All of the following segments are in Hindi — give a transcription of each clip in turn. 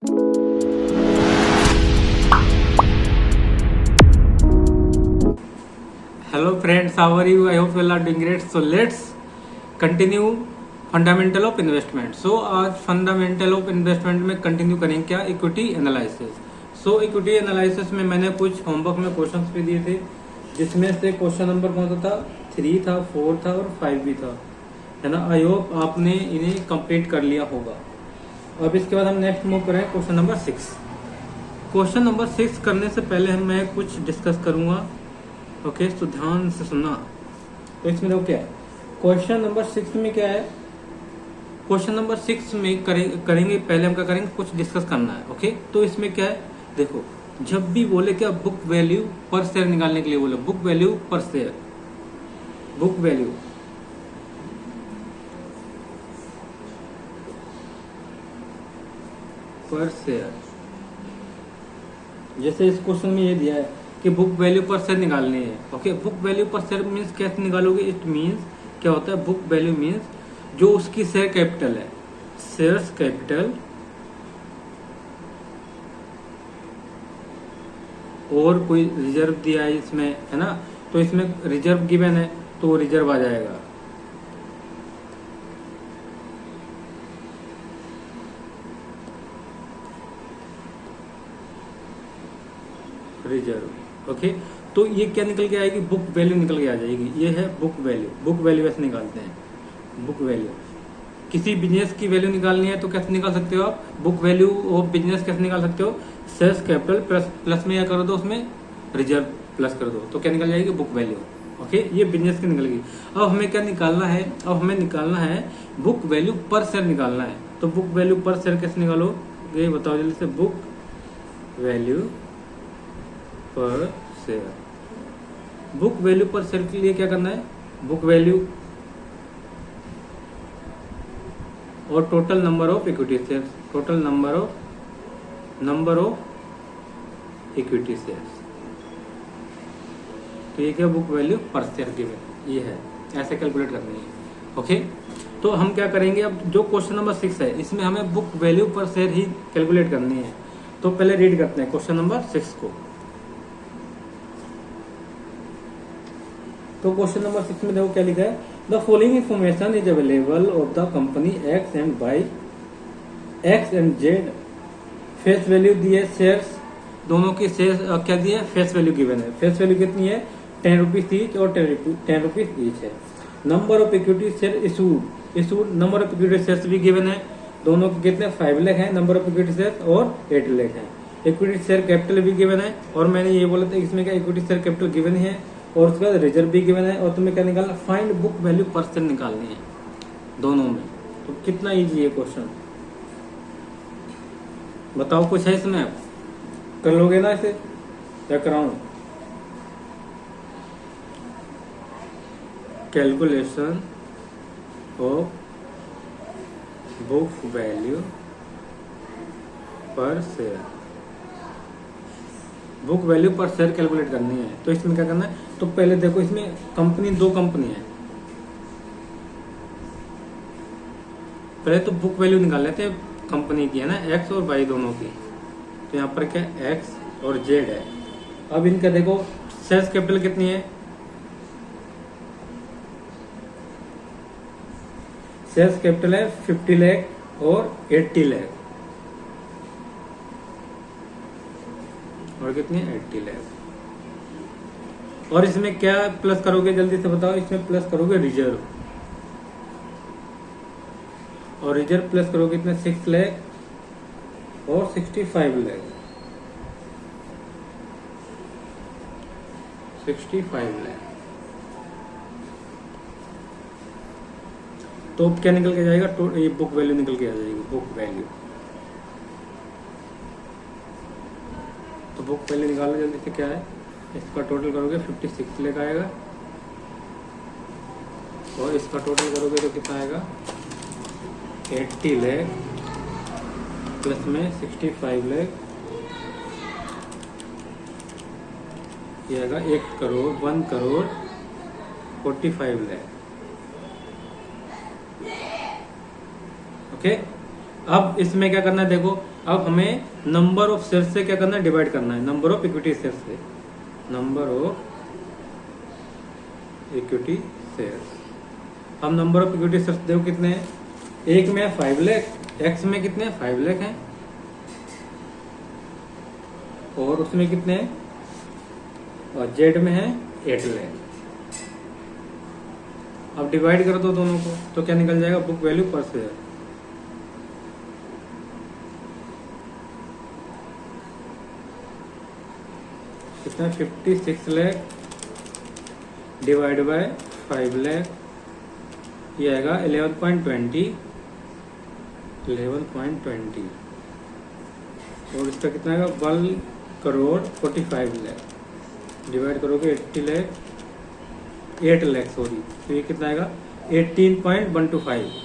Hello friends, how are you? I hope you all are doing great. So let's continue fundamental of investment. So आज फंडामेंटल ऑफ इन्वेस्टमेंट में कंटिन्यू करेंगे क्या, equity analysis. So equity analysis में मैंने कुछ होमवर्क में क्वेश्चंस भी दिए थे, जिसमें से क्वेश्चन नंबर कौन सा था, 3 था, 4 था और 5 भी था, है ना. आई होप आपने इन्हें कंप्लीट कर लिया होगा. अब इसके बाद हम नेक्स्ट मूव करें क्वेश्चन नंबर 6. क्वेश्चन नंबर 6 करने से पहले मैं कुछ डिस्कस करूंगा. ओके, तो ध्यान से सुनना. तो इसमें देखो क्या है, क्वेश्चन नंबर 6 में क्या है. क्वेश्चन नंबर 6 में करेंगे पहले हम क्या करेंगे, कुछ डिस्कस करना है. ओके, तो इसमें क्या है, देखो जब भी बोले क्या, बुक वैल्यू पर शेयर निकालने के लिए बोले, बुक वैल्यू पर शेयर, बुक वैल्यू पर शेयर. जैसे इस क्वेश्चन में ये दिया है कि बुक वैल्यू पर शेयर निकालनी है. ओके, बुक वैल्यू पर शेयर मीन्स कैसे निकालोगे. इट मीन्स क्या होता है, बुक वैल्यू मीन्स जो उसकी शेयर कैपिटल है, शेयर्स कैपिटल और कोई रिजर्व दिया है इसमें, है ना. तो इसमें रिजर्व गिवन है तो रिजर्व आ जाएगा. रिजर्व. ओके, तो ये क्या निकल के आएगी, बुक वैल्यू निकल के आ जाएगी. ये है बुक वैल्यू. बुक वैल्यू ऐसे निकालते हैं. बुक वैल्यू, किसी बिजनेस की वैल्यू निकालनी है तो कैसे निकाल सकते हो आप, बुक वैल्यू ऑफ बिजनेस कैसे निकाल सकते हो, शेयर्स कैपिटल प्लस में क्या कर दो, उसमें रिजर्व प्लस कर दो, तो क्या निकल जाएगी, बुक वैल्यू. ओके, ये बिजनेस की निकल गई. अब हमें क्या निकालना है, अब हमें निकालना है बुक वैल्यू पर शेयर निकालना है. तो बुक वैल्यू पर शेयर कैसे निकालो, ये बताओ जल्दी से. बुक वैल्यू पर शेयर, बुक वैल्यू पर शेयर के लिए क्या करना है, बुक वैल्यू और total number of equity shares, total number of equity shares. तो ये क्या, बुक वैल्यू पर शेयर गिवन, ये है, ऐसे कैलकुलेट करनी है. ओके, तो हम क्या करेंगे, अब जो क्वेश्चन नंबर 6 है इसमें हमें बुक वैल्यू पर शेयर ही कैलकुलेट करनी है. तो पहले रीड करते हैं क्वेश्चन नंबर 6 को. तो क्वेश्चन नंबर 6 में देखो क्या लिखा है, the following information is available of the company x and by x and Z. Face value दिए, शेयर्स दोनों की शेयर्स क्या दिए, फेस वैल्यू गिवन है. फेस वैल्यू कितनी है, 10 रुपीज ईच और 10 रुपीज ईच है. Number of equity share issued, number of equity shares भी गिवन है. दोनों के कितने, 5 लाख है नंबर ऑफ इक्विटी शेयर और 8 लाख है. इक्विटी शेयर कैपिटल भी गिवन है, और मैंने ये बोला था इसमें क्या, इक्विटी शेयर कैपिटल गिवन है और उसके बाद रिजर्व भी गिवन है. और तुम्हें क्या निकालना, फाइंड बुक वैल्यू पर शेयर निकालनी है दोनों में. तो कितना इजी है क्वेश्चन, बताओ. कुछ है इसमें, कर लोगे ना इसे, क्या कराऊं, कैलकुलेशन ऑफ बुक वैल्यू पर शेयर, बुक वैल्यू पर शेयर कैलकुलेट करनी है. तो इसमें क्या करना है, तो पहले देखो इसमें कंपनी, 2 कंपनी है. पहले तो बुक वैल्यू निकाल लेते हैं कंपनी की, है ना, एक्स और वाई दोनों की. तो यहाँ पर क्या, एक्स और जेड है. अब इनका देखो शेयर्स कैपिटल कितनी है, शेयर्स कैपिटल है 50 लाख और 80 लाख, और कितनी, 80 लाख. और इसमें क्या प्लस करोगे, जल्दी से बताओ. इसमें प्लस करोगे रिजर्व, और रिजर्व प्लस करोगे इतने 6 लाख और 65 लाख, 65 लाख. तो क्या निकल के जाएगा, तो ये बुक वैल्यू निकल के आ जाएगी, बुक वैल्यू. तो बुक वैल्यू निकालो जल्दी से, क्या है, इसका टोटल करोगे 56 लाख आएगा, और इसका टोटल करोगे तो कितना आएगा, 80 लाख प्लस में 65 लाख, ये आएगा 1 करोड़ 45 लाख. ओके, अब इसमें क्या करना है, देखो अब हमें नंबर ऑफ शेयर से क्या करना है, डिवाइड करना है, नंबर ऑफ इक्विटी शेयर से, नंबर ऑफ इक्विटी शेयर्स। हम नंबर ऑफ इक्विटी शेयर्स देखो कितने हैं, एक में 5 लाख, एक्स में कितने 5 लाख हैं, और उसमें कितने हैं, और जेड में है 8 लाख। अब डिवाइड कर दो दोनों को तो क्या निकल जाएगा, बुक वैल्यू पर शेयर। कितना 56 लाख डिवाइड बाय 5 लाख, ये आएगा 11.20, और इसका कितना आएगा 1 करोड़ 45 लाख, डिवाइड करोगे 8 लाख सॉरी, तो ये कितना आएगा 18.125,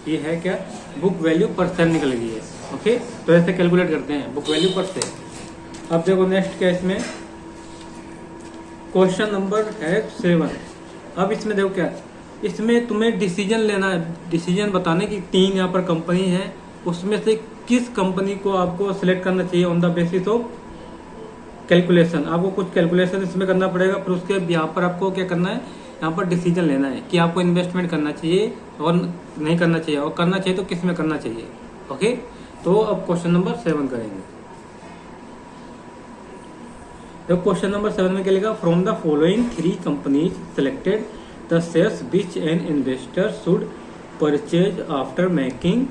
ये है क्या, बुक वैल्यू पर शेयर निकल गई है। ओके, तो ऐसे कैलकुलेट करते हैं बुक वैल्यू पर शेयर। अब देखो नेक्स्ट क्या इसमें, क्वेश्चन नंबर है 7। अब इसमें देखो क्या, इसमें तुम्हें डिसीजन लेना है, डिसीजन बताने की 3 यहाँ पर कंपनी है, उसमें से किस कंपनी को आपको सिलेक्ट करना चाहिए on the basis of calculation. आपको कुछ कैलकुलेशन इसमें करना पड़ेगा, फिर उसके यहाँ पर आपको क्या करना है, यहाँ पर डिसीजन लेना है कि आपको इन्वेस्टमेंट करना चाहिए और नहीं करना चाहिए, और करना चाहिए तो किस में करना चाहिए। ओके, तो अब क्वेश्चन नंबर 7 करेंगे। तो क्वेश्चन नंबर 7 में क्या लिखा, from the following 3 companies selected the shares which an investor should purchase after making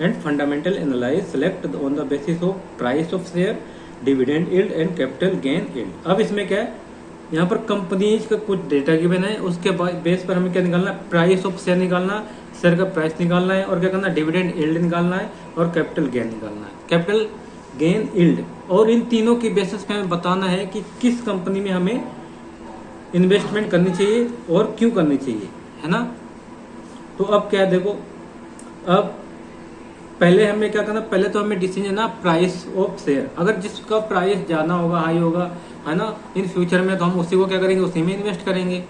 and fundamental analyse, select on the basis of price of share, dividend yield and capital gain yield. अब इसमें क्या है, यहाँ पर कंपनीज का कुछ डेटा गिवन है, उसके बेस पर हमें क्या निकालना है, प्राइस ऑफ शेयर निकालना, शेयर का प्राइस निकालना है, और क्या करना है, डिविडेंड यील्ड निकालना है, और कैपिटल गेन निकालना है, कैपिटल गेन यील्ड। और इन तीनों की बेसिस पे हमें बताना है कि किस कंपनी में हमें इन्वेस्टमेंट करनी चाहिए और क्यों करनी चाहिए, है ना। तो अब क्या है, देखो अब पहले हमें क्या करना, पहले तो हमें डिसीजन ना प्राइस ऑफ शेयर, अगर जिसका प्राइस ज्यादा होगा, हाई होगा, है ना, इन फ्यूचर में, तो हम उसी को क्या करेंगे, उसी में इन्वेस्ट करेंगे,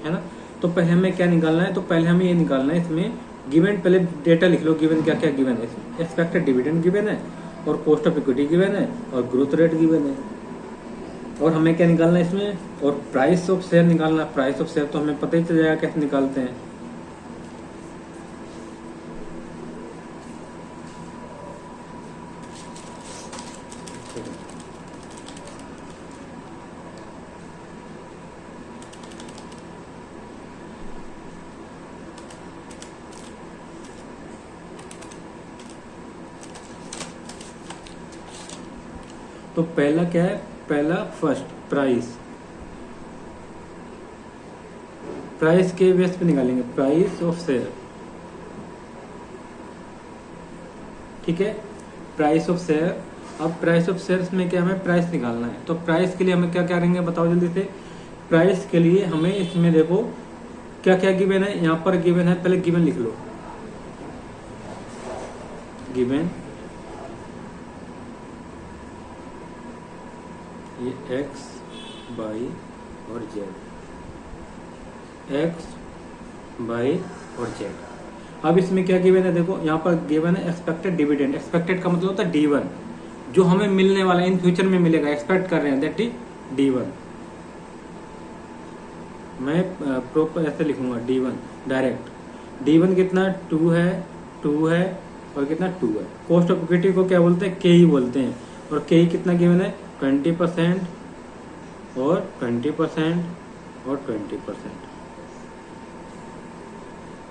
है ना। तो पहले हमें क्या निकालना है, तो पहले हमें ये निकालना है, इसमें गिवन, पहले डेटा लिख लो, गिवन क्या क्या गिवन है, एक्सपेक्टेड डिविडेंड गिवन है, और कॉस्ट ऑफ इक्विटी गिवन है, और ग्रोथ रेट गिवन है, और हमें क्या निकालना है इसमें, और प्राइस ऑफ शेयर निकालना है। प्राइस ऑफ शेयर तो हमें पता ही चल जाएगा कैसे निकालते हैं। तो पहला क्या है, पहला फर्स्ट प्राइस, प्राइस के बेस पे निकालेंगे, प्राइस ऑफ शेयर, ठीक है, प्राइस ऑफ शेयर। अब प्राइस ऑफ शेयर्स में क्या, हमें प्राइस निकालना है, तो प्राइस के लिए हमें क्या करेंगे, बताओ जल्दी से। प्राइस के लिए हमें इसमें देखो क्या क्या गिवन है, यहाँ पर गिवन है, पहले गिवन लिख लो, गिवन ये x, y और z, x, y और z। अब इसमें क्या गिवन है, देखो यहाँ पर गिवन है एक्सपेक्टेड डिविडेंड। एक्सपेक्टेड का मतलब होता है D1, जो हमें मिलने वाला है, इन फ्यूचर में मिलेगा, एक्सपेक्ट कर रहे हैं, दैट इज D1। मैं प्रॉपर ऐसे लिखूंगा D1 डायरेक्ट। D1 कितना 2 है, 2 है, और कितना 2 है। कॉस्ट ऑफ इक्विटी को क्या बोलते हैं, KE बोलते हैं, और KE कितना गिवन है, 20% और 20% और 20%।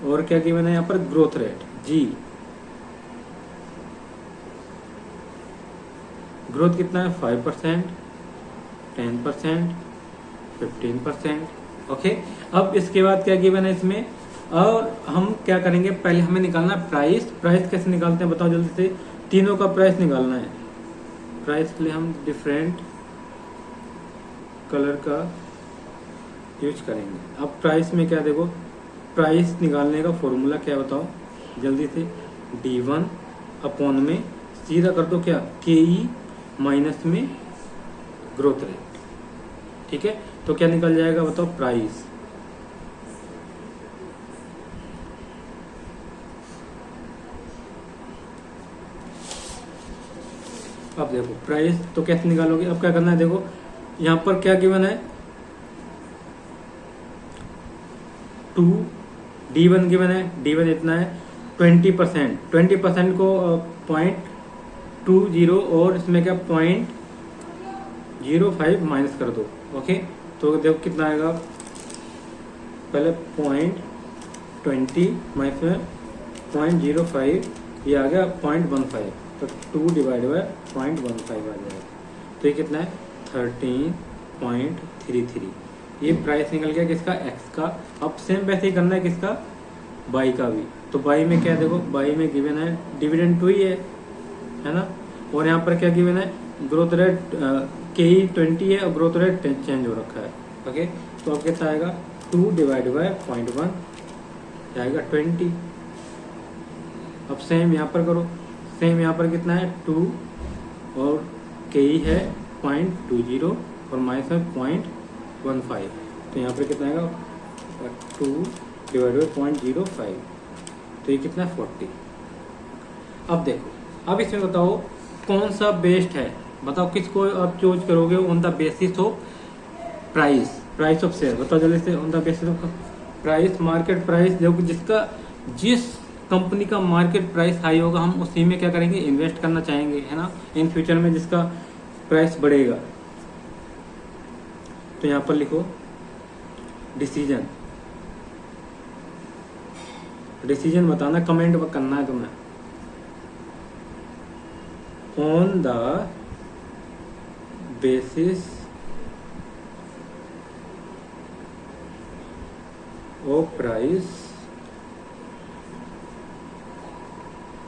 और क्या गिवन है यहाँ पर, ग्रोथ रेट G, ग्रोथ कितना है 5%, 10%, 15%। ओके, अब इसके बाद क्या गिवन है इसमें, और हम क्या करेंगे, पहले हमें निकालना प्राइस। प्राइस कैसे निकालते हैं बताओ जल्दी से, तीनों का प्राइस निकालना है। प्राइस के लिए हम डिफरेंट कलर का यूज करेंगे। अब प्राइस में क्या, देखो प्राइस निकालने का फॉर्मूला क्या बताओ जल्दी से, D1 अपॉन में सीधा कर दो क्या, KE माइनस में ग्रोथ रेट, ठीक है। तो क्या निकल जाएगा बताओ, प्राइस अब देखो प्राइस तो कैसे निकालोगे, अब क्या करना है, देखो यहाँ पर क्या गिवन है, 2 D1 गिवन है, D1 इतना है 20%, 20% को 0.20 और इसमें क्या 0.05 माइनस कर दो। ओके, तो देखो कितना आएगा, पहले 0.20 माइनस में 0.05, ये आ गया 0.15, तो 2 डिवाइड बाय 0.15 आ जाएगा, तो ये कितना है 13.33। ये प्राइस निकल गया किसका, एक्स का। अब सेम वैसे ही करना है किसका, बाई का भी। तो बाई में क्या है, देखो बाई में गिवन है डिविडेंड 2 ही है ना, और यहाँ पर क्या गिवन है, ग्रोथ रेट के 20 है और ग्रोथ रेट चेंज हो रखा है। ओके, तो अब कितना आएगा 2 डिवाइड बाय 0.1 आएगा 20। अब सेम यहाँ पर करो, सेम यहाँ पर कितना है 2 और के है 0.20 और माइनस में 0.15, तो यहाँ पर कितना आएगा 2 डिवाइड बाई 0.05, तो ये कितना है 40। अब देखो, अब इसमें बताओ कौन सा बेस्ट है, बताओ किसको आप चूज करोगे on the basis of price of share. बताओ जल्दी से, on the basis of price, market price, देखो जिस कंपनी का मार्केट प्राइस हाई होगा हम उसी में क्या करेंगे, इन्वेस्ट करना चाहेंगे, है ना, इन फ्यूचर में जिसका प्राइस बढ़ेगा। तो यहाँ पर लिखो डिसीजन बताना, कमेंट करना है तुम्हें। On the basis of price,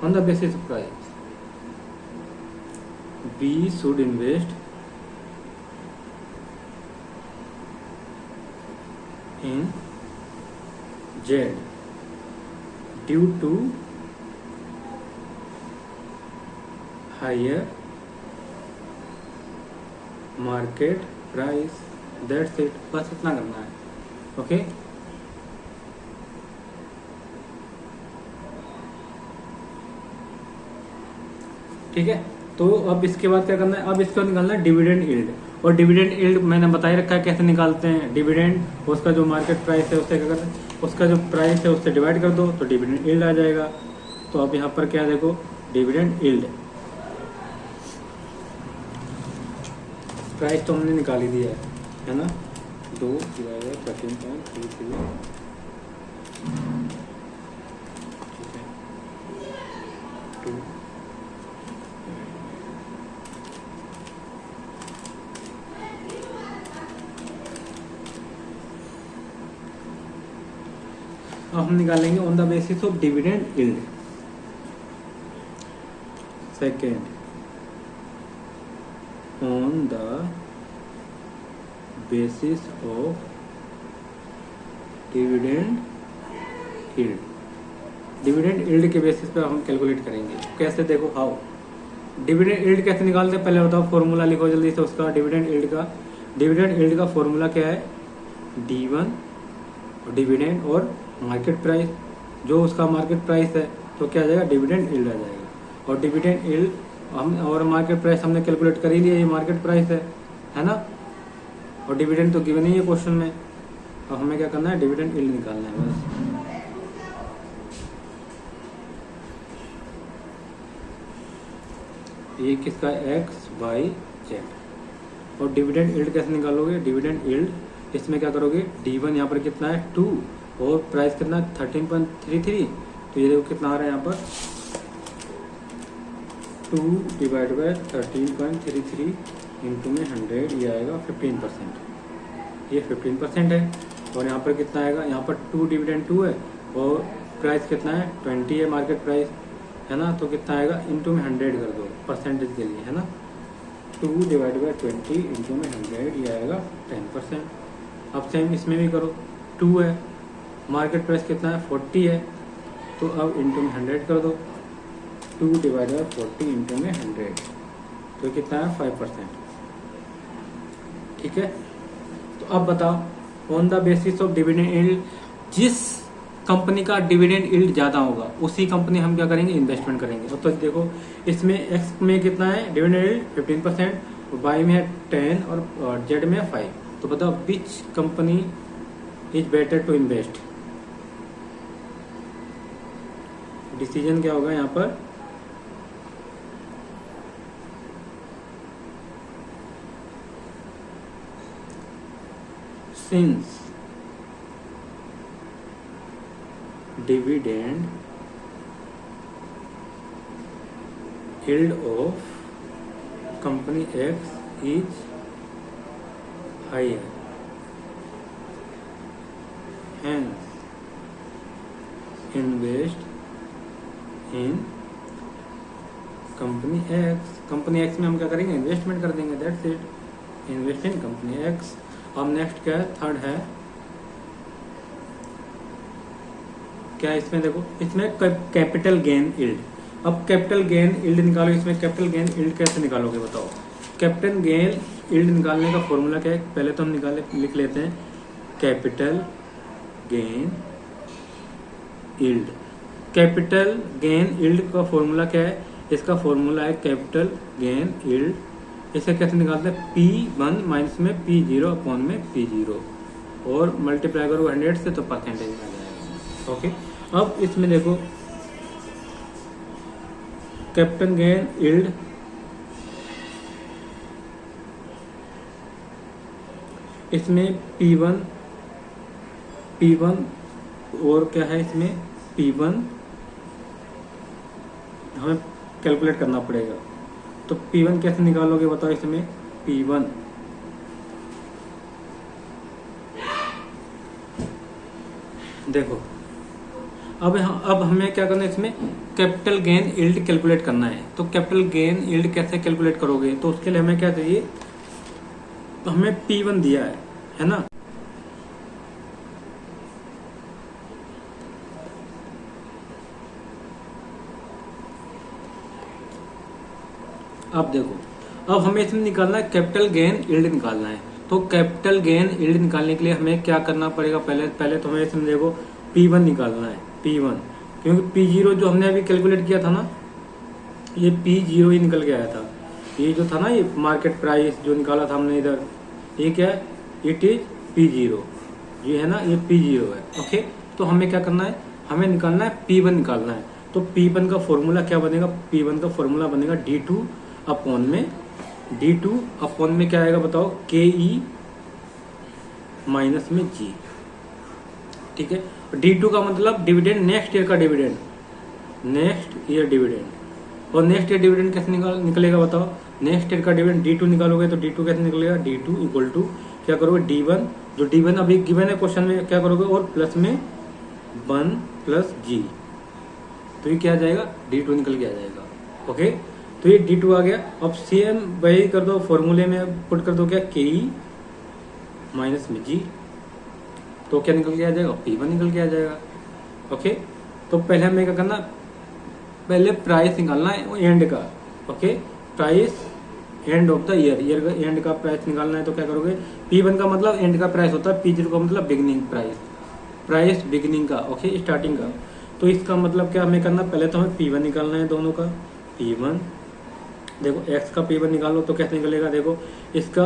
on the basis of price we should invest in Z due to higher market price। That's it, बस इतना करना है। ओके, ठीक है, तो अब इसके बाद क्या करना है, अब इसका निकालना है डिविडेंड यील्ड। और डिविडेंड यील्ड मैंने बताई रखा है कैसे निकालते हैं, डिविडेंड उसका जो मार्केट प्राइस है उससे क्या करते हैं, उसका जो प्राइस है उससे डिवाइड कर दो तो डिविडेंड यील्ड आ जाएगा। तो अब यहाँ पर क्या देखो, डिविडेंड यील्ड, प्राइस तो हमने निकाल ही दिया है ना, 2 डिवाइड बाय 13.33, ठीक है, 2 अब हम निकालेंगे on the basis of dividend yield. Second, on the basis of dividend yield, dividend yield के बेसिस पे हम कैलकुलेट करेंगे। कैसे, देखो हाउ, डिविडेंड यील्ड कैसे निकालते हैं, पहले बताओ फॉर्मूला लिखो जल्दी से उसका, डिविडेंड यील्ड का। डिविडेंड यील्ड का फॉर्मूला क्या है, D1 और डिविडेंड और मार्केट प्राइस, जो उसका मार्केट प्राइस है तो क्या आ जाएगा, डिविडेंड यील्ड आ जाएगा। और डिविडेंड यील्ड हम और मार्केट प्राइस हमने कैलकुलेट कर ही लिया, ये मार्केट प्राइस है ना, और डिविडेंड तो गिवन ही है क्वेश्चन में। अब हमें क्या करना है, डिविडेंड यील्ड निकालना है बस। ये किसका, एक्स वाई जेड। और डिविडेंड यील्ड कैसे निकालोगे, डिविडेंड यील्ड इसमें क्या करोगे, D1 यहाँ पर कितना है 2 और प्राइस कितना है 13.33, तो ये देखो कितना आ रहा है यहाँ पर 2 डिवाइड बाय 13.33 इंटू में 100, ये आएगा 15%, ये 15% है। और यहाँ पर कितना आएगा, यहाँ पर 2 डिविडेंड 2 है और प्राइस कितना है 20 है मार्केट प्राइस, है ना, तो कितना आएगा इंटू में 100 कर दो परसेंटेज के लिए, है ना, 2 डिवाइड बाई 20 इंटू में 100, ये आएगा 10%। अब सेम इसमें भी करो, 2 है, मार्केट प्राइस कितना है 40 है, तो अब इंटू में 100 कर दो, 2 डिवाइड बाई 40 इंटू में 100, तो कितना है 5%। ठीक है, तो अब बताओ on the basis of dividend yield, जिस कंपनी का डिविडेंड यील्ड ज़्यादा होगा उसी कंपनी हम क्या करेंगे, इन्वेस्टमेंट करेंगे। तो देखो इसमें एक्स में कितना है डिविडेंड यील्ड 15%, वाई में है 10 और जेड में है 5। तो बताओ which company is better to invest. Decision क्या होगा यहाँ पर, since dividend yield of company X is higher, hence invest in company X। Company X में हम क्या करेंगे, इन्वेस्टमेंट कर देंगे, that's it, invest in company X। अब नेक्स्ट क्या है, थर्ड है क्या, इसमें देखो इसमें कैपिटल गेन यील्ड। अब कैपिटल गेन यील्ड निकालो, इसमें कैपिटल गेन यील्ड कैसे निकालोगे बताओ। कैपिटल गेन यील्ड निकालने का फॉर्मूला क्या है, पहले तो हम लिख लेते हैं capital gain yield. Capital gain yield का फॉर्मूला क्या है, इसका फॉर्मूला है कैपिटल गेन यील्ड। इसे कैसे निकालते हैं, P1 माइनस में P0 अपॉन में P0 और मल्टीप्लाई करो 100 से तो परसेंटेज में आ जाएगा। ओके, अब इसमें देखो कैपिटल गेन यील्ड इसमें P1 और क्या है, इसमें P1 हमें कैलकुलेट करना पड़ेगा। तो P1 कैसे निकालोगे बताओ, इसमें P1 देखो अब हमें क्या करना है, इसमें कैपिटल गेन यील्ड कैलकुलेट करना है। तो कैपिटल गेन यील्ड कैसे कैलकुलेट करोगे, तो उसके लिए हमें क्या चाहिए, तो हमें P1 दिया है ना। अब देखो अब हमें इसमें निकालना है कैपिटल गेन यील्ड निकालना है। तो कैपिटल गेन यील्ड निकालने के लिए हमें क्या करना पड़ेगा, पहले तो हमें इसमें देखो P1 निकालना है, P1, क्योंकि P0 जो हमने अभी कैलकुलेट किया था ना, ये P0 ही निकल के आया था। ये जो था ना, ये मार्केट प्राइस जो निकाला था हमने इधर, ये क्या है, इट इज P0, ये है ना, ये P0 है। ओके, तो हमें क्या करना है, हमें निकालना है P1 निकालना है। तो P1 का फॉर्मूला क्या बनेगा, P1 का फॉर्मूला बनेगा D2 अपॉन में क्या आएगा बताओ, KE माइनस में G। ठीक है, D2 का मतलब डिविडेंड, नेक्स्ट ईयर का डिविडेंड, नेक्स्ट ईयर डिविडेंड। और नेक्स्ट ईयर डिविडेंड कैसे निकलेगा बताओ, नेक्स्ट ईयर का डिविडेंड D2 निकालोगे तो D2 कैसे निकलेगा, D2 इक्वल टू क्या करोगे, D1, जो D1 अभी गिवन है क्वेश्चन में, क्या करोगे, और प्लस में 1 प्लस G, तो ये क्या आ जाएगा, D2 निकल के आ जाएगा। ओके, तो ये D2 आ गया। अब सेम वही कर दो, फॉर्मूले में पुट कर दो क्या, KE माइनस में G, तो क्या निकल के आ जाएगा, P1 निकल के आ जाएगा। ओके, तो पहले हमें क्या करना, पहले प्राइस निकालना है एंड का। Okay, price end of the year का एंड का प्राइस निकालना है। तो क्या करोगे, P1 का मतलब एंड का प्राइस होता है, P0 का मतलब बिगिनिंग प्राइस बिगिनिंग का, ओके, स्टार्टिंग का। तो इसका मतलब क्या हमें करना, पहले तो हमें P1 निकालना है दोनों का। P1 देखो, X का P1 निकालो तो कैसे निकलेगा, देखो इसका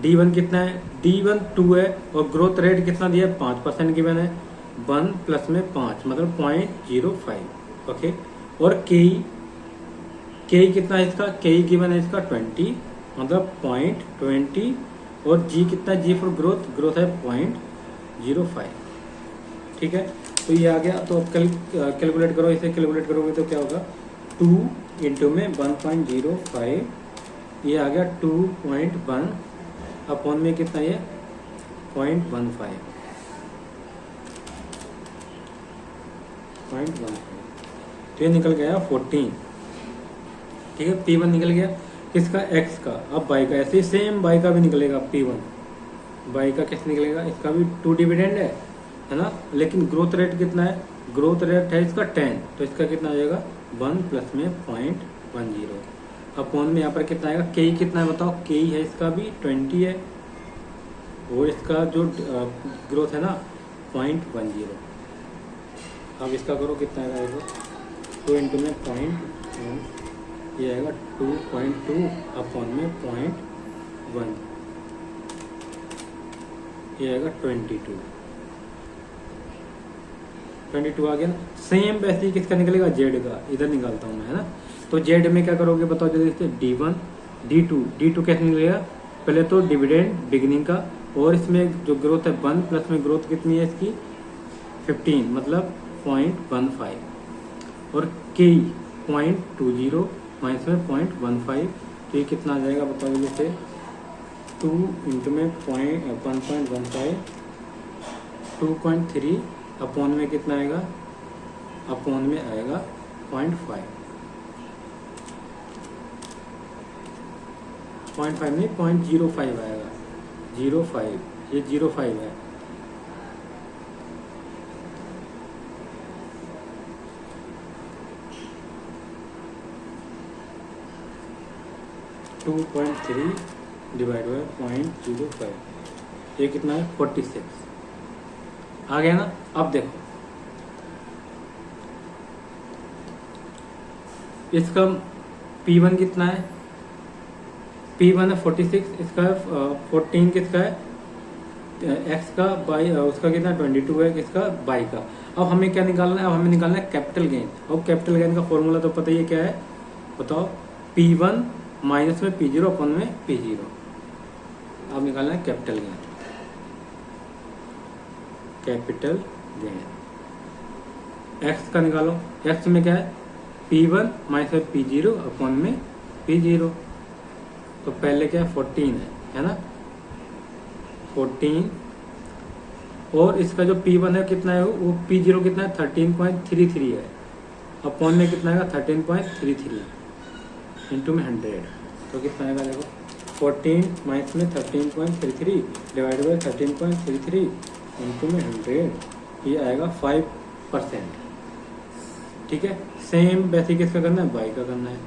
D1 कितना है, D1 2 है और ग्रोथ रेट कितना दिया है, 5% गिवन है, 1 प्लस में 5 मतलब 0.05। ओके, और KE कितना है इसका, KE गिवन है इसका 20 मतलब 0.20, और G कितना है, G फॉर ग्रोथ है 0.05। ठीक है, तो ये आ गया। तो अब कैलकुलेट करो, इसे कैलकुलेट करोगे तो क्या होगा, 2 इंटू में 1.05, ये आ गया 2.1 अपॉन में कितना, ये 0.15, तो ये निकल गया 14। ठीक है, P1 निकल गया किसका, X का। अब Y का ऐसे ही सेम Y का भी निकलेगा, P1 Y का कैसे निकलेगा, इसका भी 2 डिविडेंड है ना, लेकिन ग्रोथ रेट कितना है, ग्रोथ रेट है इसका 10, तो इसका कितना आ जाएगा, 1 प्लस में 0.10 अपॉन में यहाँ पर कितना आएगा, KE कितना है बताओ, KE है इसका भी 20 है, और इसका जो ग्रोथ है ना 0.10। अब इसका करो कितना आएगा, देखो 2 इंटू में 0.1, ये आएगा 2.2 अपॉन में 0.1, ये आएगा 22 आ गया ना। सेम वैसे ही किसका निकलेगा, जेड का, इधर निकालता हूँ मैं, है ना। तो जेड में क्या करोगे बताओ जल्दी से, D1 D2 कैसे निकलेगा, पहले तो डिविडेंड बिगिनिंग का, और इसमें जो ग्रोथ है 1 प्लस में ग्रोथ कितनी है इसकी 15 मतलब 0.15, और K 0.20 माइनस में 0.15, तो ये कितना आ जाएगा बताओ जल्दी से, 2 इंटू में 1.15 2.3 अपॉन में कितना आएगा, अपॉन में आएगा 0.5 नहीं 0.05 आएगा, 0.5, ये 0.5 है। टू 2.3 डिवाइड बाई 0.05, ये कितना है 46 आ गया ना। अब देखो इसका P1 कितना है, P1 है 46, इसका 14 किसका है, x का, बाई उसका कितना 22 है, किसका बाई का। अब हमें क्या निकालना है, अब हमें निकालना है कैपिटल गेन। अब कैपिटल गेन का फॉर्मूला तो पता ही है क्या है, बताओ, P1 माइनस में P0 अपन में P0। अब निकालना है capital gain, capital gain x का निकालो, x में क्या है P1 माइनस में P0 अपन में P0, तो पहले क्या है 14 है ना, 14, और इसका जो P1 है कितना है, वो P0 कितना है 13.33 है, अपॉन में कितना आएगा 13.33 इंटू में 100, तो कितना आएगा देखो 14 माइनस में 13.33 डिवाइड बाई 13.33 इंटू में 100, ये आएगा 5%। ठीक है, सेम वैसे किसका करना है, बाई का करना है।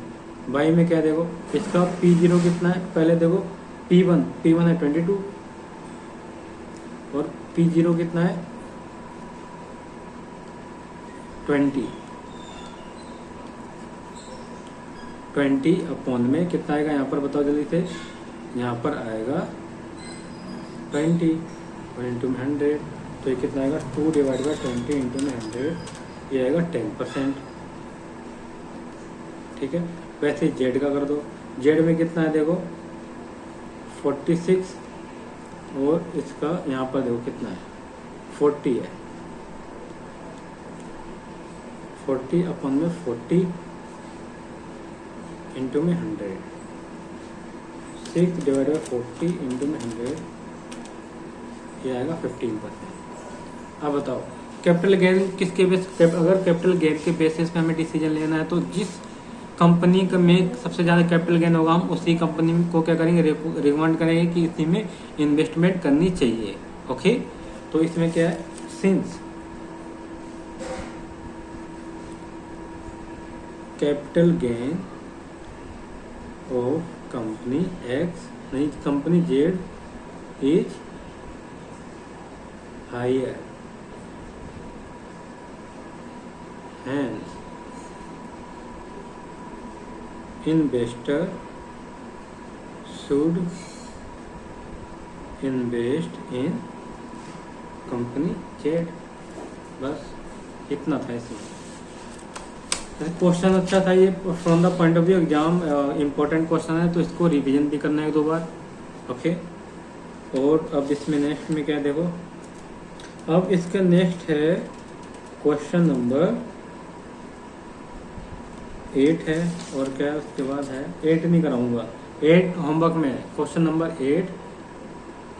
बाई में क्या देखो, इसका P0 कितना है, पहले देखो P1 है 22, और P0 कितना है 20 अपॉन में कितना आएगा, यहाँ पर बताओ जल्दी से, यहाँ पर आएगा 20 और इंटू में 100, तो ये कितना आएगा 2 डिवाइड बाई 20 इंटू में 100, ये आएगा 10%। ठीक है, वैसे जेड का कर दो, जेड में कितना है देखो 46, और इसका यहाँ पर देखो कितना है 40 है, 40 अपॉन में 40 इंटू में 100, 6 डिवाइड बाई 40 इंटू में 100, ये आएगा 15%। अब बताओ कैपिटल गेन किसके बेस, अगर कैपिटल गेन के बेसिस पे हमें डिसीजन लेना है, तो जिस कंपनी में सबसे ज़्यादा कैपिटल गेन होगा, हम उसी कंपनी को क्या करेंगे, रिकमेंड करेंगे कि इसी में इन्वेस्टमेंट करनी चाहिए। ओके, तो इसमें क्या है, since capital gain of company X, नहीं company Z is higher, hence investor should invest in company Z. बस इतना था इसमें। क्वेश्चन अच्छा था ये, from the point of view exam important question है, तो इसको रिवीजन भी करना है 2 बार। ओके, और अब इसमें नेक्स्ट में क्या देखो, अब इसका नेक्स्ट है क्वेश्चन नंबर 8 है, और क्या उसके बाद है 8 नहीं कराऊंगा, 8 होमवर्क में है, क्वेश्चन नंबर 8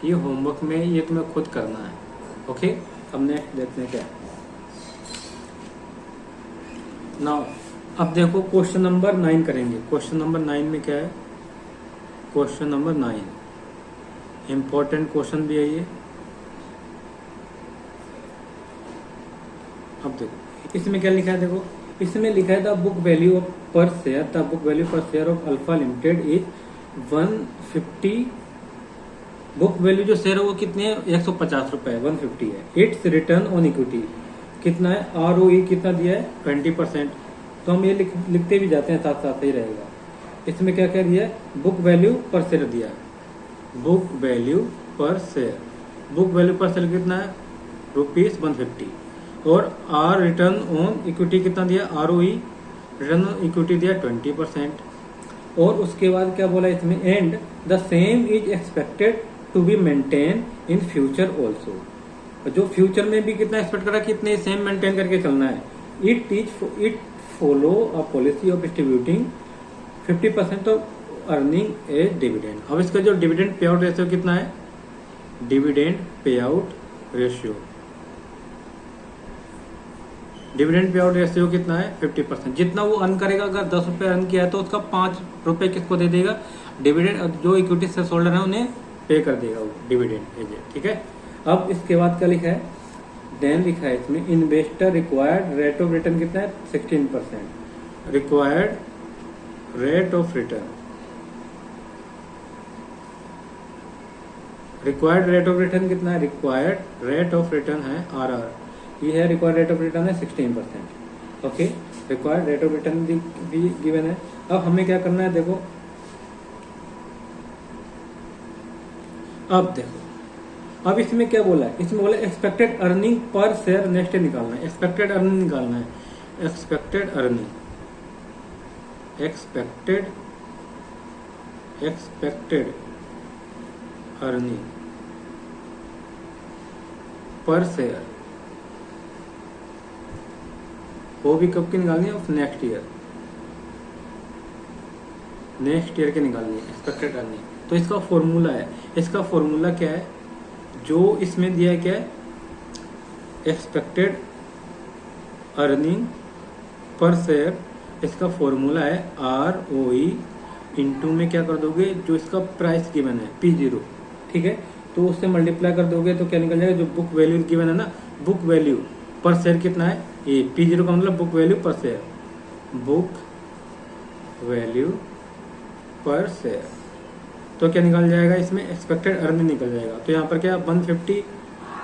ये होमवर्क में, ये तुम्हें खुद करना है। ओके, अब नेक्स्ट देखते हैं क्या नाउ। अब देखो क्वेश्चन नंबर 9 करेंगे। क्वेश्चन नंबर 9 में क्या है, क्वेश्चन नंबर 9 इम्पोर्टेंट क्वेश्चन भी है ये। अब देखो इसमें क्या लिखा है, देखो इसमें लिखा है द बुक वैल्यू पर शेयर, द बुक वैल्यू पर share of alpha limited is 150। Book value जो शेयर है वो कितने है, 150 रुपए, 150 है। इट्स रिटर्न ऑन इक्विटी कितना है, ROE कितना दिया है 20%। तो हम ये लिखते भी जाते हैं साथ साथ, सही रहेगा। इसमें क्या क्या दिया है, बुक वैल्यू पर शेयर दिया है, बुक वैल्यू पर शेयर। बुक वैल्यू पर शेयर कितना है, ₹150। और आर रिटर्न ऑन इक्विटी कितना दिया, ROE रिटर्न ऑन इक्विटी दिया 20%। और उसके बाद क्या बोला इसमें, and the same is expected to be maintain in future also. जो फ्यूचर में भी कितना एक्सपेक्ट करा, कितने सेम मेंटेन करके चलना है। It follow a policy of distributing 50% of earning as dividend. अब इसका जो डिविडेंड पे आउट रेशियो कितना है, dividend pay out ratio, dividend pay out ratio कितना है 50%। जितना वो अर्न करेगा, अगर 10 रुपए अर्न किया है तो उसका 5 रुपए किसको दे देगा, डिविडेंड, जो इक्विटी शेयर होल्डर है उन्हें पे कर देगा वो डिविडेंड एज। ठीक है। अब इसके बाद क्या लिखा है, देन लिखा है इसमें, investor required rate of return कितना है 16%। Required rate of return, required rate of return कितना है, रिक्वायर्ड रेट ऑफ रिटर्न है RR, ये है रिक्वायर्ड रेट ऑफ रिटर्न है 16%। Okay, required rate of return भी गिवन है। अब हमें क्या करना है, देखो अब देखो, अब इसमें क्या बोला है, इसमें बोला expected earning per share next निकालना है, एक्सपेक्टेड अर्निंग निकालना है, expected earning, expected earning per share, वो भी कब की निकालनी है, नेक्स्ट ईयर, नेक्स्ट ईयर की निकालनी है एक्सपेक्टेड अर्निंग। तो इसका फॉर्मूला है, इसका फॉर्मूला क्या है, जो इसमें दिया है क्या है, एक्सपेक्टेड अर्निंग पर शेयर, इसका फॉर्मूला है ROE इंटू में क्या कर दोगे, जो इसका प्राइस गिवन है P0, ठीक है, तो उससे मल्टीप्लाई कर दोगे तो क्या निकल जाएगा, जो बुक वैल्यू गिवन है ना, बुक वैल्यू पर शेयर कितना है, ये P0 का मतलब बुक वैल्यू पर शेयर, बुक वैल्यू पर शेयर। तो क्या निकल जाएगा, इसमें एक्सपेक्टेड अर्निंग निकल जाएगा। तो यहाँ पर क्या 150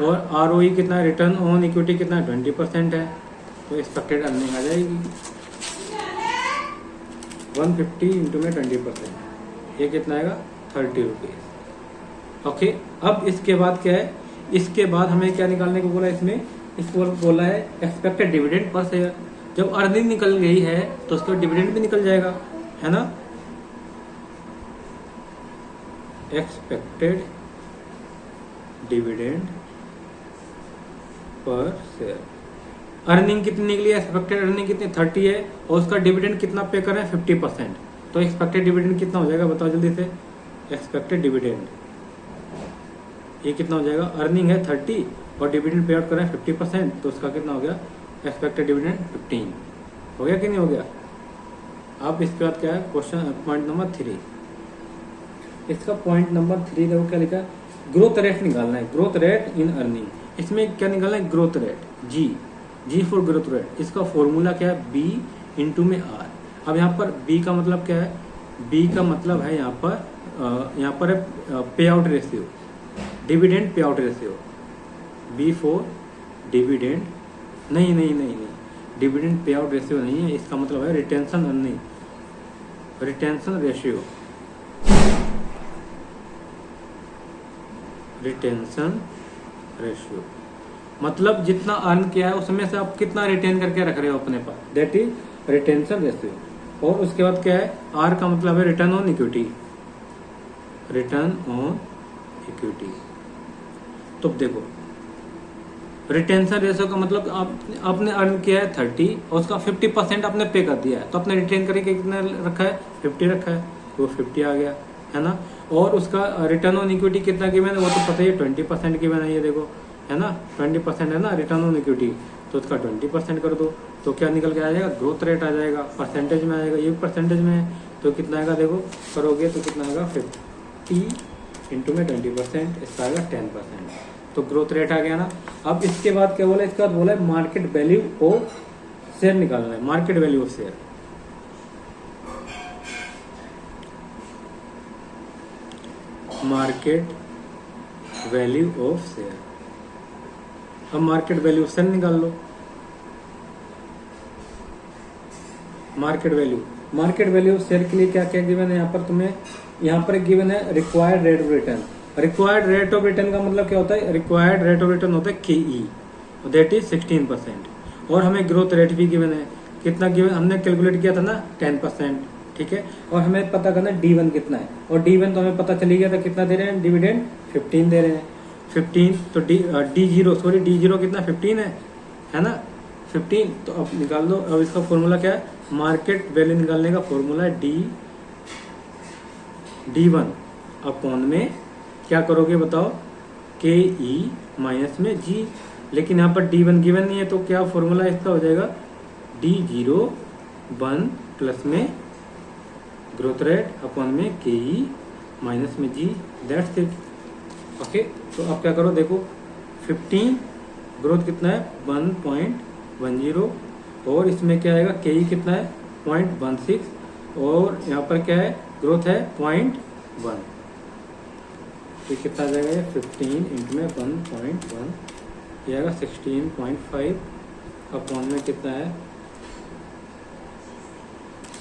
और ROE कितना है, रिटर्न ऑन इक्विटी कितना है 20% है, तो एक्सपेक्टेड अर्निंग आ जाएगी 150 इंटू में 20%, ये कितना आएगा 30 रुपीज। ओके, अब इसके बाद क्या है, इसके बाद हमें क्या निकालने को बोला, इसमें इसको बोला है एक्सपेक्टेड डिविडेंड पर शेयर। जब अर्निंग निकल गई है तो उसके बाद डिविडेंड भी निकल जाएगा, है ना। Expected dividend per share, earning कितनी निकली है, एक्सपेक्टेड अर्निंग कितनी 30 है, और उसका डिविडेंड कितना पे कर रहे हैं 50%। तो एक्सपेक्टेड डिविडेंड कितना हो जाएगा, बताओ जल्दी से। एक्सपेक्टेड डिविडेंड ये कितना हो जाएगा, अर्निंग है 30 और डिविडेंड पे आउट कर रहे हैं 50%, तो उसका कितना हो गया, एक्सपेक्टेड डिविडेंड 15 हो गया कि नहीं हो गया। अब इसके बाद क्या है, क्वेश्चन पॉइंट नंबर 3, इसका पॉइंट नंबर 3 देखो क्या लिखा है, ग्रोथ रेट निकालना है, ग्रोथ रेट इन अर्निंग। इसमें क्या निकालना है, growth rate, G for growth rate. इसका फॉर्मूला क्या है, B इंटू में R। अब यहाँ पर B का मतलब क्या है, B का मतलब है यहाँ पर है पे out ratio, dividend pay out ratio, B for dividend, नहीं, डिविडेंड पे आउट रेशियो नहीं है, इसका मतलब है retention earning, retention ratio, retention ratio मतलब जितना अर्न किया है उसमें से आप कितना रिटेन करके रख रहे हो अपने पास, दैट इज रिटेंशन रेशियो। और उसके बाद क्या है, आर का मतलब है return on equity, return on equity. तो देखो रिटेंशन रेशियो का मतलब आपने अर्न किया है 30 और उसका 50% आपने पे कर दिया है, तो आपने रिटेन करके कितना रखा है 50 रखा है, तो 50 आ गया, है ना। और उसका रिटर्न ऑन इक्विटी कितना गिवन है वो तो पता ही है, 20% गिवन है, ये देखो है ना, 20% है ना रिटर्न ऑन इक्विटी, तो उसका 20% कर दो, तो क्या निकल के आ जाएगा, ग्रोथ रेट आ जाएगा, परसेंटेज में आएगा, ये परसेंटेज में है तो कितना आएगा, देखो करोगे तो कितना आएगा 50 इंटू में 20%, इसका आएगा 10%, तो ग्रोथ रेट आ गया ना। अब इसके बाद क्या बोला, इसके बाद बोला है मार्केट वैल्यू ऑफ शेयर निकालना है, market value of share, market value of share. अब मार्केट वैल्यू ऑफ शेयर निकाल लो, मार्केट वैल्यू शेयर के लिए क्या क्या गिवन है यहाँ पर तुम्हें, यहाँ पर गिवन है required rate of return. Required rate of return का मतलब क्या होता है, रिक्वायर्ड रेट ऑफ रिटर्न होता है KE, दैट इज 16%। और हमें ग्रोथ रेट भी गिवन है, कितना गिवन हमने कैलकुलेट किया था ना 10%, ठीक है। और हमें पता करना D1 कितना है, और D1 तो हमें पता चली गया था कितना दे रहे हैं, डिविडेंड 15 दे रहे हैं, 15। तो D0 कितना 15 है ना 15। तो अब निकाल दो। अब इसका फॉर्मूला क्या है, मार्केट वैल्यू निकालने का फॉर्मूला है D1 अपॉन में क्या करोगे बताओ, KE माइनस में G। लेकिन यहाँ पर D1 गिवन नहीं है, तो क्या फॉर्मूला इसका हो जाएगा D01 प्लस में ग्रोथ रेट अपॉन में KE माइनस में G, दैट्स इट। ओके, तो अब क्या करो, देखो 15 ग्रोथ कितना है 1.10, और इसमें क्या आएगा KE कितना है 0.16, और यहाँ पर क्या है ग्रोथ है 0.1, तो कितना आ जाएगा ये 15 इंटू में 1.1, ये आएगा 16.5 अपॉन में कितना है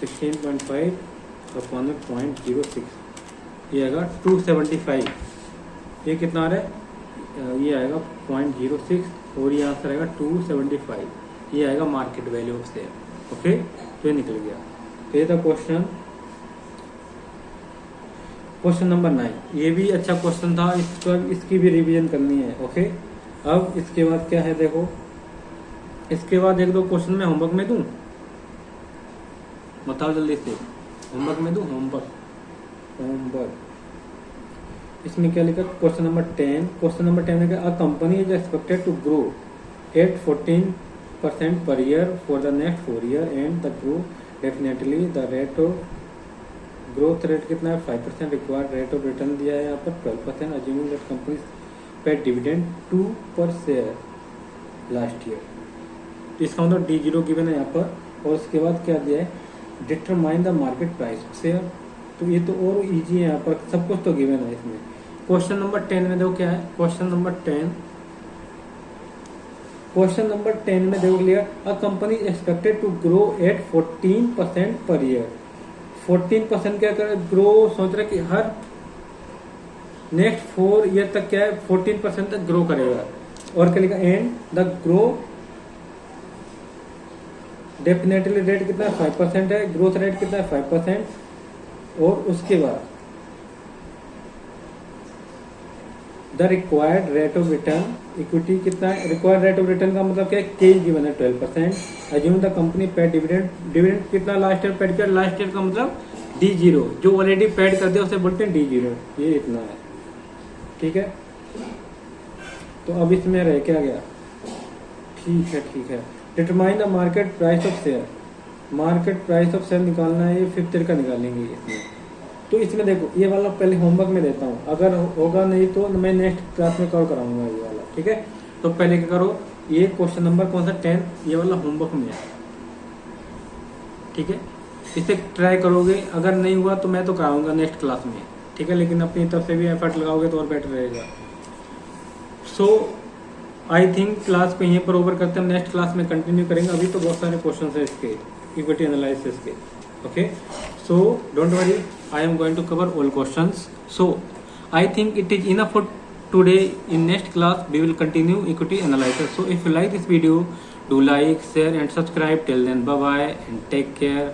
16.5 अपॉन में 0.06, ये आएगा 275। ये कितना आ रहा है, ये आएगा 0.06, और ये आंसर आएगा 275, ये आएगा market value of share. Okay, तो ये निकल गया। तो ये था क्वेश्चन नंबर 9। ये भी अच्छा क्वेश्चन था, इसकी भी रिवीजन करनी है। ओके, अब इसके बाद क्या है, देखो इसके बाद एक दो क्वेश्चन मैं होमवर्क में दूं, बताओ जल्दी से, होमवर्क में दूं, होमवर्क इसमें क्या लिखा, क्वेश्चन नंबर 10 है, a company is expected to grow at 14% per year for the next 4 year and the grow definitely the rate of growth rate कितना है 5%, रिक्वायर्ड रेट ऑफ रिटर्न दिया है यहाँ पर 12%, assuming that company paid dividend 2 पर शेयर लास्ट ईयर। इसका मतलब D0 गिवन है यहाँ पर, और उसके बाद क्या दिया है, determine the market price of share. तो ये तो और इजी है, यहाँ पर सब कुछ तो गिवन है इसमें। क्वेश्चन नंबर 10 में देखो क्या है, क्वेश्चन नंबर 10 में देखो लिया, a company expected to grow at 14% per year. 14% क्या करे, ग्रो सोच रहे कि हर नेक्स्ट 4 ईयर तक क्या है 14% तक ग्रो करेगा। और क्या लिखा, and the grow definitely rate कितना है 5% है, ग्रोथ रेट कितना है 5%, और उसके बाद the required rate of return equity कितना है, रिक्वायर्ड रेट ऑफ रिटर्न का मतलब क्या है, KE गिवन है 12%, assume the company paid dividend कितना लास्ट ईयर पेड किया, लास्ट ईयर का मतलब D0, जो ऑलरेडी पेड कर दिया उसे बोलते हैं D0, ये इतना है, ठीक है। तो अब इसमें रह क्या गया, ठीक है, determine the market price of share, market price of share निकालना है, ये 5th ईयर का निकालेंगे इसमें। तो इसमें देखो ये वाला पहले होमवर्क में देता हूँ, अगर होगा नहीं तो मैं नेक्स्ट क्लास में कवर कराऊंगा ये वाला, ठीक है। तो पहले क्या करो, ये क्वेश्चन नंबर कौन सा 10, ये वाला होमवर्क में है, ठीक है। इसे ट्राई करोगे, अगर नहीं हुआ तो मैं तो कराऊंगा नेक्स्ट क्लास में, ठीक है, लेकिन अपनी तरफ से भी एफर्ट लगाओगे तो और बेटर रहेगा। सो आई थिंक क्लास को यहीं पर ओवर करते हैं, नेक्स्ट क्लास में कंटिन्यू करेंगे। अभी तो बहुत सारे क्वेश्चन है इसके इक्विटी एनालिसिस के। Okay, so don't worry, I am going to cover all questions. So I think it is enough for today. In next class we will continue equity analysis. So if you like this video, do like, share and subscribe. Till then, bye bye and take care.